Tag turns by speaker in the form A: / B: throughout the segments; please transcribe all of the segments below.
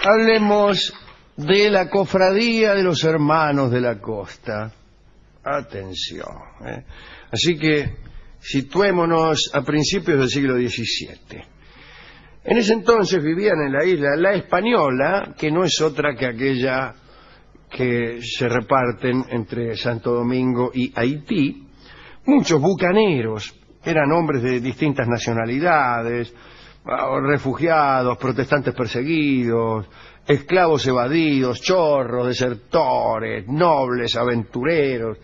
A: Hablemos de la cofradía de los hermanos de la costa. Atención. Así que situémonos a principios del siglo XVII. En ese entonces vivían en la isla La Española, que no es otra que aquella que se reparten entre Santo Domingo y Haití, muchos bucaneros. Eran hombres de distintas nacionalidades, refugiados, protestantes perseguidos, esclavos evadidos, chorros, desertores, nobles, aventureros.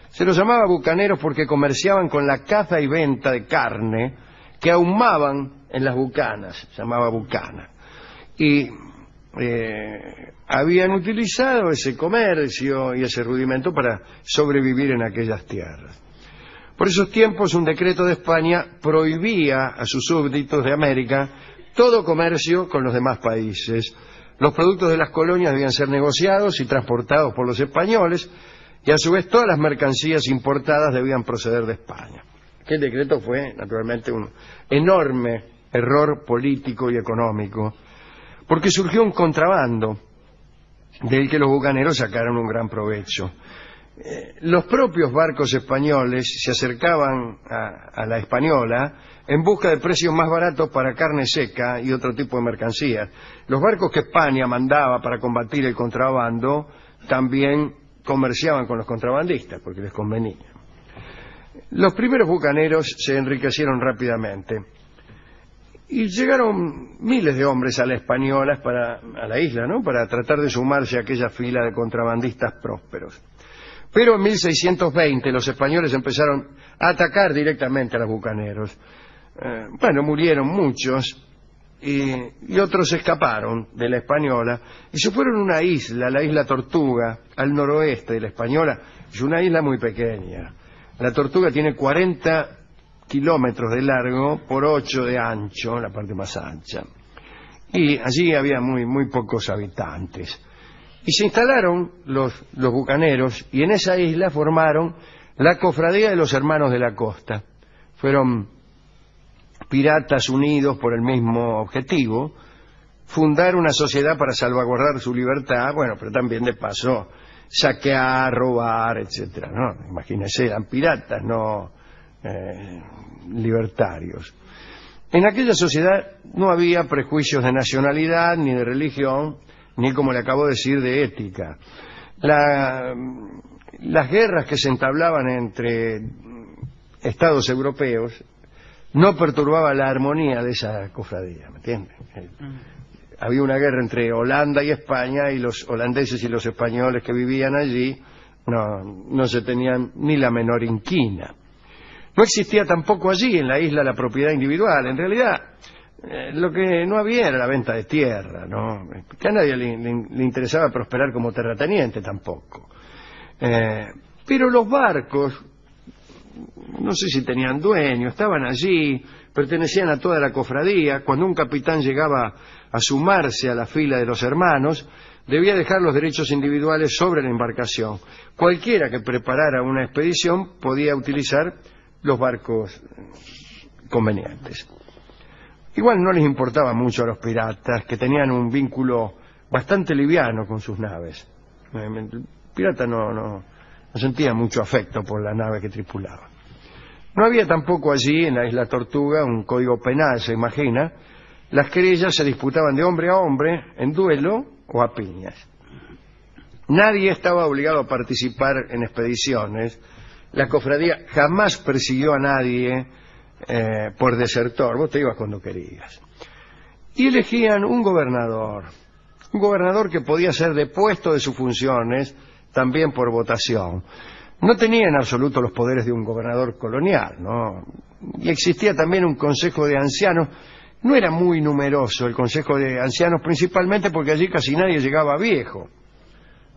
A: Se los llamaba bucaneros porque comerciaban con la caza y venta de carne que ahumaban en las bucanas, se llamaba bucana. Y habían utilizado ese comercio y ese rudimento para sobrevivir en aquellas tierras. Por esos tiempos, un decreto de España prohibía a sus súbditos de América todo comercio con los demás países. Los productos de las colonias debían ser negociados y transportados por los españoles, y a su vez todas las mercancías importadas debían proceder de España. Aquel decreto fue, naturalmente, un enorme error político y económico, porque surgió un contrabando del que los bucaneros sacaron un gran provecho. Los propios barcos españoles se acercaban a la Española en busca de precios más baratos para carne seca y otro tipo de mercancías. Los barcos que España mandaba para combatir el contrabando también comerciaban con los contrabandistas porque les convenía. Los primeros bucaneros se enriquecieron rápidamente y llegaron miles de hombres a la Española, a la isla, ¿no?, para tratar de sumarse a aquella fila de contrabandistas prósperos. Pero en 1620 los españoles empezaron a atacar directamente a los bucaneros. Murieron muchos y otros escaparon de la Española y se fueron a una isla, la isla Tortuga, al noroeste de la Española. Es una isla muy pequeña. La Tortuga tiene 40 kilómetros de largo por 8 de ancho, la parte más ancha. Y allí había muy pocos habitantes. Y se instalaron los bucaneros y en esa isla formaron la Cofradía de los Hermanos de la Costa. Fueron piratas unidos por el mismo objetivo, fundar una sociedad para salvaguardar su libertad, pero también de paso saquear, robar, etcétera, ¿no? Imagínense, eran piratas, no libertarios. En aquella sociedad no había prejuicios de nacionalidad, ni de religión, ni, como le acabo de decir, de ética. Las guerras que se entablaban entre estados europeos no perturbaban la armonía de esa cofradía, ¿me entiendes? Había una guerra entre Holanda y España, y los holandeses y los españoles que vivían allí no se tenían ni la menor inquina. No existía tampoco allí en la isla la propiedad individual. En realidad, lo que no había era la venta de tierra, ¿no? Que a nadie le interesaba prosperar como terrateniente tampoco. Pero los barcos, no sé si tenían dueño, estaban allí, pertenecían a toda la cofradía. Cuando un capitán llegaba a sumarse a la fila de los hermanos, debía dejar los derechos individuales sobre la embarcación. Cualquiera que preparara una expedición podía utilizar los barcos convenientes. Igual no les importaba mucho a los piratas, que tenían un vínculo bastante liviano con sus naves. El pirata no sentía mucho afecto por la nave que tripulaba. No había tampoco allí, en la isla Tortuga, un código penal, se imagina. Las querellas se disputaban de hombre a hombre, en duelo o a piñas. Nadie estaba obligado a participar en expediciones. La cofradía jamás persiguió a nadie por desertor. Vos te ibas cuando querías. Y elegían un gobernador que podía ser depuesto de sus funciones también por votación. No tenía en absoluto los poderes de un gobernador colonial, ¿no? Y existía también un consejo de ancianos. No era muy numeroso el consejo de ancianos, principalmente porque allí casi nadie llegaba viejo.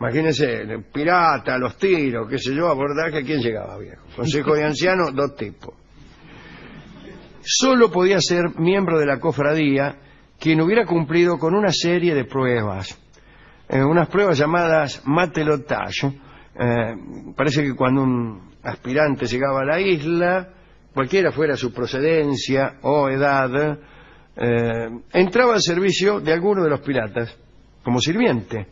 A: Imagínense, pirata, los tiros, qué sé yo, abordaje, ¿quién llegaba viejo? Consejo de ancianos, 2 tipos. Solo podía ser miembro de la cofradía quien hubiera cumplido con una serie de pruebas, unas pruebas llamadas matelotage. Parece que cuando un aspirante llegaba a la isla, cualquiera fuera su procedencia o edad, entraba al servicio de alguno de los piratas como sirviente.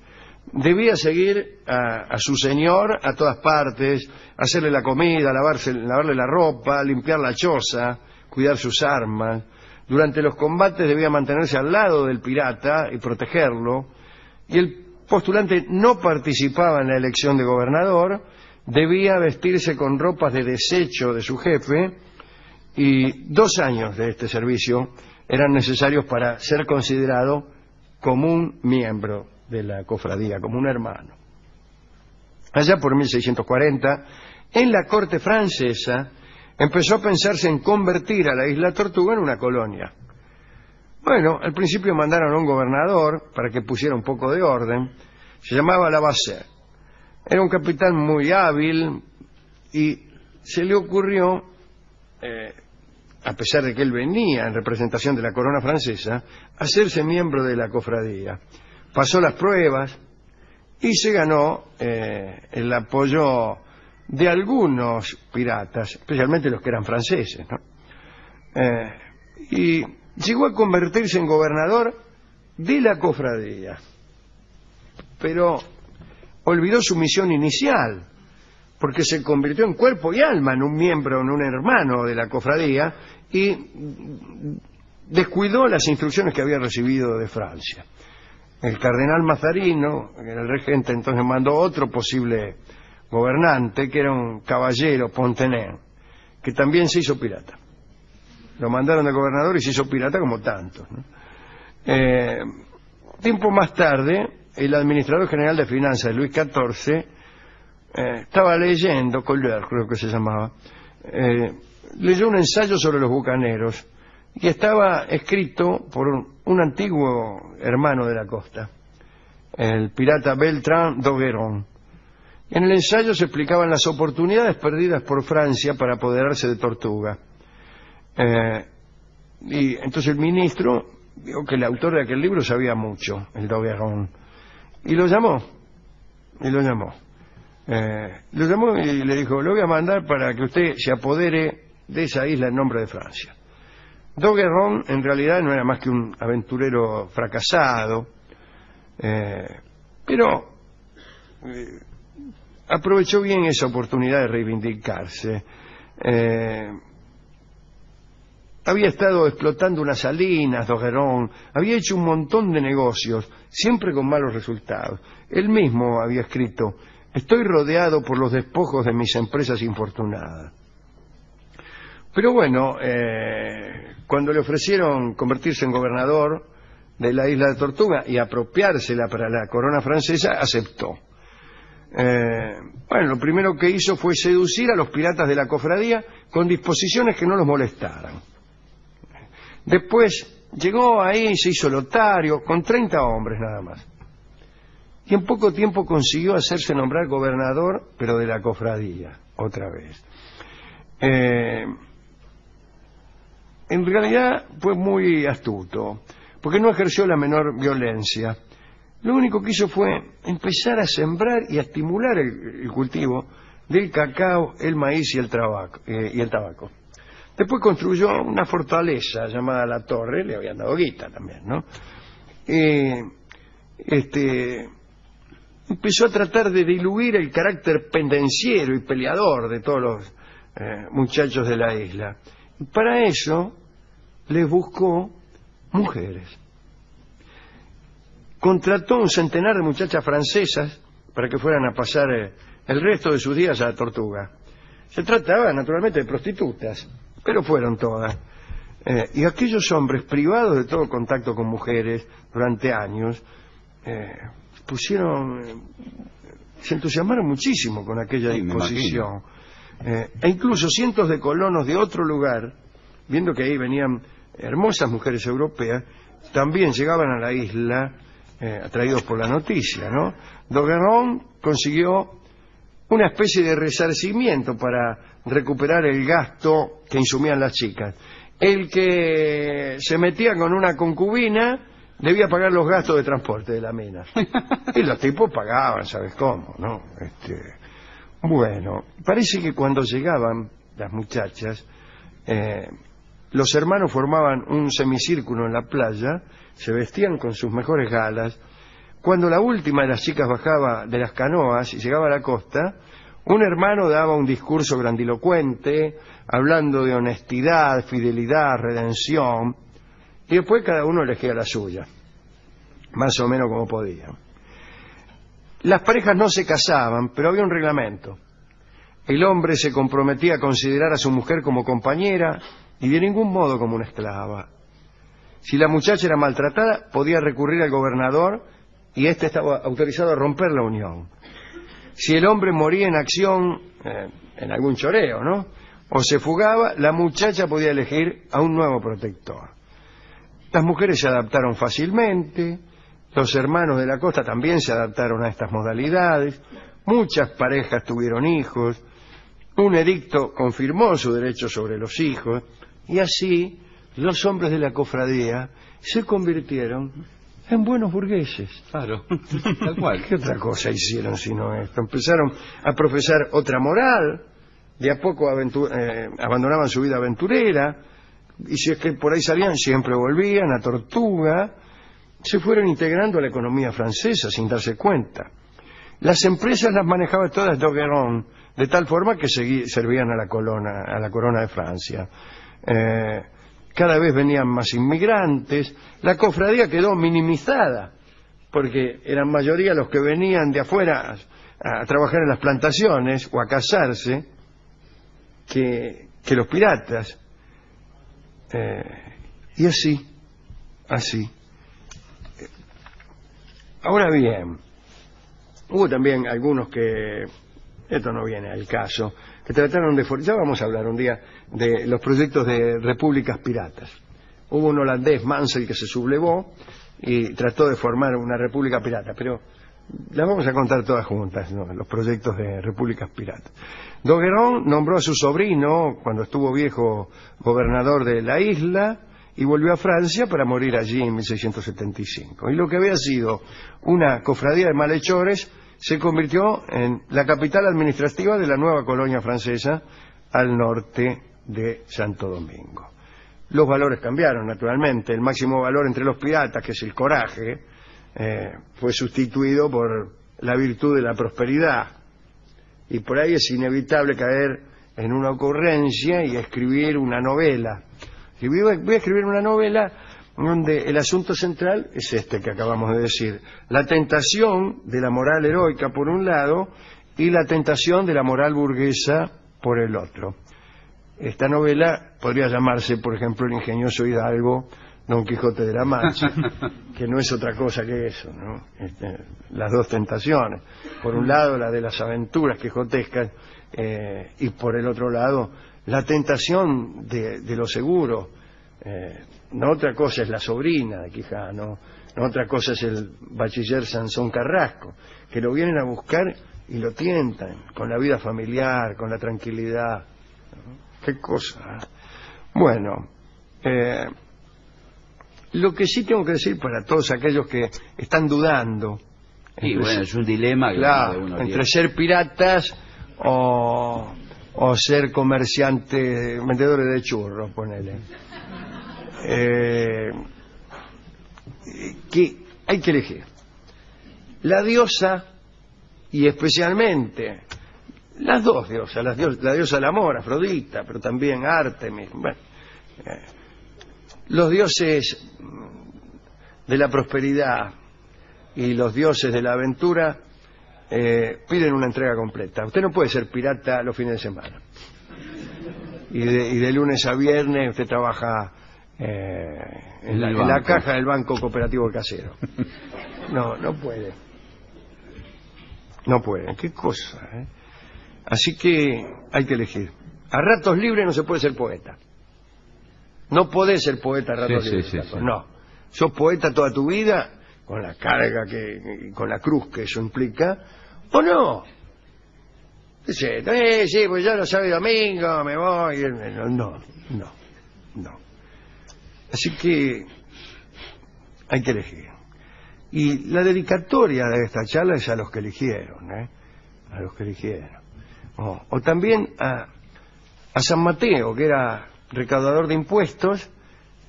A: Debía seguir a su señor a todas partes, hacerle la comida, lavarle la ropa, limpiar la choza, cuidar sus armas. Durante los combates debía mantenerse al lado del pirata y protegerlo. Y el postulante no participaba en la elección de gobernador, debía vestirse con ropas de desecho de su jefe, y 2 años de este servicio eran necesarios para ser considerado como un miembro de la cofradía, como un hermano. Allá por 1640, en la corte francesa, empezó a pensarse en convertir a la isla Tortuga en una colonia. Bueno, al principio mandaron a un gobernador para que pusiera un poco de orden. Se llamaba Lavasseur. Era un capitán muy hábil y se le ocurrió, a pesar de que él venía en representación de la corona francesa, hacerse miembro de la cofradía. Pasó las pruebas y se ganó el apoyo de algunos piratas, especialmente los que eran franceses, ¿no? Y llegó a convertirse en gobernador de la cofradía, pero olvidó su misión inicial, porque se convirtió en cuerpo y alma en un miembro, en un hermano de la cofradía, y descuidó las instrucciones que había recibido de Francia. El cardenal Mazarino, que era el regente, entonces mandó otro posible gobernante, que era un caballero, Pontenay, que también se hizo pirata. Lo mandaron de gobernador y se hizo pirata como tantos, ¿no? Tiempo más tarde, el administrador general de finanzas, Luis XIV, estaba leyendo, Colbert creo que se llamaba, leyó un ensayo sobre los bucaneros, y estaba escrito por un antiguo hermano de la costa, el pirata Beltrán d'Ogeron. En el ensayo se explicaban las oportunidades perdidas por Francia para apoderarse de Tortuga. Y entonces el ministro vio que el autor de aquel libro sabía mucho, el d'Ogeron, y lo llamó. Lo llamó y le dijo: lo voy a mandar para que usted se apodere de esa isla en nombre de Francia. d'Ogeron en realidad no era más que un aventurero fracasado, pero aprovechó bien esa oportunidad de reivindicarse. Había estado explotando unas salinas, d'Ogeron, había hecho un montón de negocios, siempre con malos resultados. Él mismo había escrito: estoy rodeado por los despojos de mis empresas infortunadas. Pero bueno, cuando le ofrecieron convertirse en gobernador de la isla de Tortuga y apropiársela para la corona francesa, aceptó. Bueno, lo primero que hizo fue seducir a los piratas de la cofradía con disposiciones que no los molestaran. Después llegó ahí, se hizo lotario, con 30 hombres nada más. Y en poco tiempo consiguió hacerse nombrar gobernador, pero de la cofradía, otra vez. En realidad fue muy astuto, porque no ejerció la menor violencia. Lo único que hizo fue empezar a sembrar y a estimular el cultivo del cacao, el maíz y el tabaco. Después construyó una fortaleza llamada La Torre, le habían dado guita también, ¿no? Empezó a tratar de diluir el carácter pendenciero y peleador de todos los muchachos de la isla. Y para eso les buscó mujeres. Contrató un centenar de muchachas francesas para que fueran a pasar el resto de sus días a Tortuga. Se trataba naturalmente de prostitutas, pero fueron todas. Y aquellos hombres, privados de todo contacto con mujeres durante años, se entusiasmaron muchísimo con aquella disposición. E incluso cientos de colonos de otro lugar, viendo que ahí venían hermosas mujeres europeas, también llegaban a la isla atraídos por la noticia, ¿no? d'Ogeron consiguió una especie de resarcimiento para recuperar el gasto que insumían las chicas. El que se metía con una concubina debía pagar los gastos de transporte de la mina. Y los tipos pagaban, ¿sabes cómo, no? Bueno, parece que cuando llegaban las muchachas, los hermanos formaban un semicírculo en la playa, se vestían con sus mejores galas, Cuando la última de las chicas bajaba de las canoas y llegaba a la costa, un hermano daba un discurso grandilocuente, hablando de honestidad, fidelidad, redención, y después cada uno elegía la suya, más o menos como podía. Las parejas no se casaban, pero había un reglamento. El hombre se comprometía a considerar a su mujer como compañera y de ningún modo como una esclava. Si la muchacha era maltratada, podía recurrir al gobernador y éste estaba autorizado a romper la unión. Si el hombre moría en acción, en algún choreo, ¿no?, o se fugaba, la muchacha podía elegir a un nuevo protector. Las mujeres se adaptaron fácilmente, los hermanos de la costa también se adaptaron a estas modalidades, muchas parejas tuvieron hijos, un edicto confirmó su derecho sobre los hijos, y así los hombres de la cofradía se convirtieron en buenos burgueses.
B: Claro, tal cual.
A: ¿Qué otra cosa hicieron sino esto? Empezaron a profesar otra moral, de a poco abandonaban su vida aventurera, y si es que por ahí salían, siempre volvían a Tortuga, se fueron integrando a la economía francesa sin darse cuenta. Las empresas las manejaba todas d'Ogeron, de tal forma que servían a la corona de Francia. Cada vez venían más inmigrantes, la cofradía quedó minimizada, porque eran mayoría los que venían de afuera a trabajar en las plantaciones o a casarse, que los piratas. Y así. Ahora bien, hubo también algunos que, esto no viene al caso, que trataron de... Ya vamos a hablar un día de los proyectos de repúblicas piratas. Hubo un holandés, Mansell, que se sublevó y trató de formar una república pirata, pero las vamos a contar todas juntas, ¿no?, los proyectos de repúblicas piratas. d'Ogeron nombró a su sobrino, cuando estuvo viejo, gobernador de la isla, y volvió a Francia para morir allí en 1675. Y lo que había sido una cofradía de malhechores se convirtió en la capital administrativa de la nueva colonia francesa al norte de Santo Domingo. Los valores cambiaron, naturalmente. El máximo valor entre los piratas, que es el coraje, fue sustituido por la virtud de la prosperidad. Y por ahí es inevitable caer en una ocurrencia y escribir una novela. Y voy a escribir una novela donde el asunto central es este que acabamos de decir: la tentación de la moral heroica por un lado y la tentación de la moral burguesa por el otro. Esta novela podría llamarse, por ejemplo, El ingenioso hidalgo Don Quijote de la Mancha, que no es otra cosa que eso, ¿no? Las dos tentaciones. Por un lado, la de las aventuras quijotescas, y por el otro lado, la tentación de lo seguro. No otra cosa es la sobrina de Quijano, no otra cosa es el bachiller Sansón Carrasco, que lo vienen a buscar y lo tientan con la vida familiar, con la tranquilidad. Qué cosa, ¿eh? Bueno, lo que sí tengo que decir para todos aquellos que están dudando,
B: sí, bueno, es un dilema que
A: claro,
B: uno
A: entre
B: tiene.
A: ser piratas o ser comerciantes, vendedores de churros, ponele. Que hay que elegir. La diosa, y especialmente las dos diosas, la diosa del amor, Afrodita, pero también Ártemis, bueno, los dioses de la prosperidad y los dioses de la aventura piden una entrega completa. Usted no puede ser pirata los fines de semana. Y de lunes a viernes usted trabaja en la caja del Banco Cooperativo Casero. No puede. No puede. Qué cosa, ¿eh? Así que hay que elegir. A ratos libres no se puede ser poeta. No podés ser poeta a ratos libres.
B: Sí.
A: No. Sos poeta toda tu vida, con la carga, con la cruz que eso implica, ¿o no? Sí, pues ya lo sábado y domingo me voy. No. Así que hay que elegir. Y la dedicatoria de esta charla es a los que eligieron, a los que eligieron. O también a San Mateo, que era recaudador de impuestos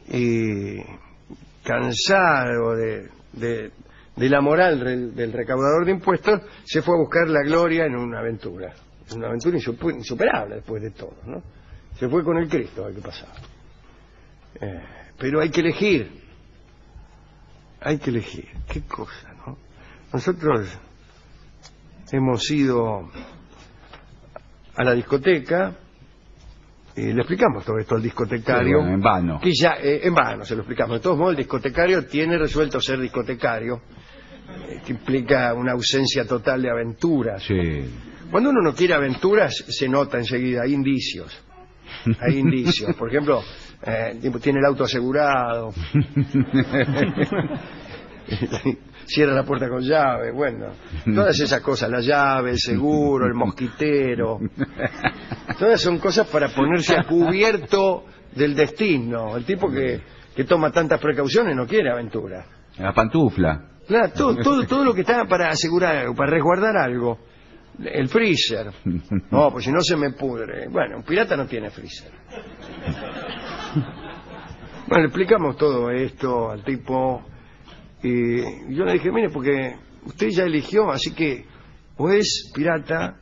A: y cansado de de la moral del recaudador de impuestos, se fue a buscar la gloria en una aventura insuperable después de todo, ¿no? Se fue con el Cristo, a ver qué pasaba. Pero hay que elegir, qué cosa, ¿no? Nosotros hemos ido a la discoteca. Le explicamos todo esto al discotecario.
B: Sí, bueno, en vano.
A: Que ya, en vano se lo explicamos. De todos modos, el discotecario tiene resuelto ser discotecario, que implica una ausencia total de aventuras.
B: Sí.
A: Cuando uno no quiere aventuras, se nota enseguida, hay indicios. Hay indicios. Por ejemplo, tiene el auto asegurado. Cierra la puerta con llave, bueno, todas esas cosas, la llave, el seguro, el mosquitero, todas son cosas para ponerse a cubierto del destino. El tipo que toma tantas precauciones no quiere aventura.
B: La pantufla.
A: Claro, todo lo que está para asegurar algo, para resguardar algo. El freezer. No, pues si no se me pudre. Bueno, un pirata no tiene freezer. Bueno, le explicamos todo esto al tipo. Y yo le dije, mire, porque usted ya eligió, así que o es pirata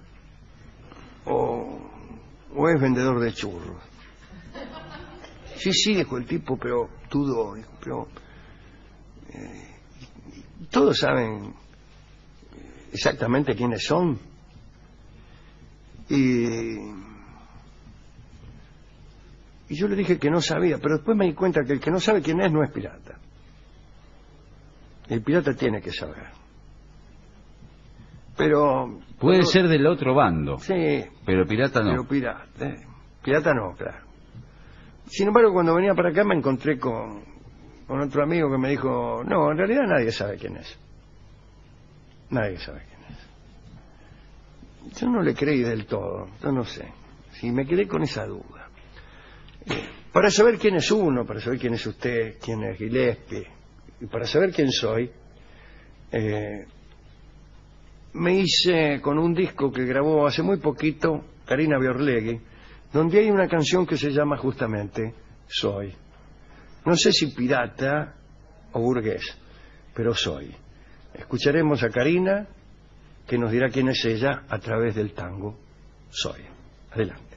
A: o es vendedor de churros. Sí, dijo el tipo, pero dudó, dijo, pero todos saben exactamente quiénes son. Y yo le dije que no sabía, pero después me di cuenta que el que no sabe quién es no es pirata. El pirata tiene que saber. Pero...
B: Puede ser del otro bando.
A: Sí.
B: Pero pirata no.
A: Pero pirata no, claro. Sin embargo, cuando venía para acá me encontré con otro amigo que me dijo, no, en realidad nadie sabe quién es. Nadie sabe quién es. Yo no le creí del todo, yo no sé. Sí, me quedé con esa duda. Para saber quién es uno, para saber quién es usted, quién es Gillespie, y para saber quién soy, me hice con un disco que grabó hace muy poquito Karina Biorlegui, donde hay una canción que se llama justamente Soy. No sé si pirata o burgués, pero soy. Escucharemos a Karina, que nos dirá quién es ella a través del tango Soy. Adelante.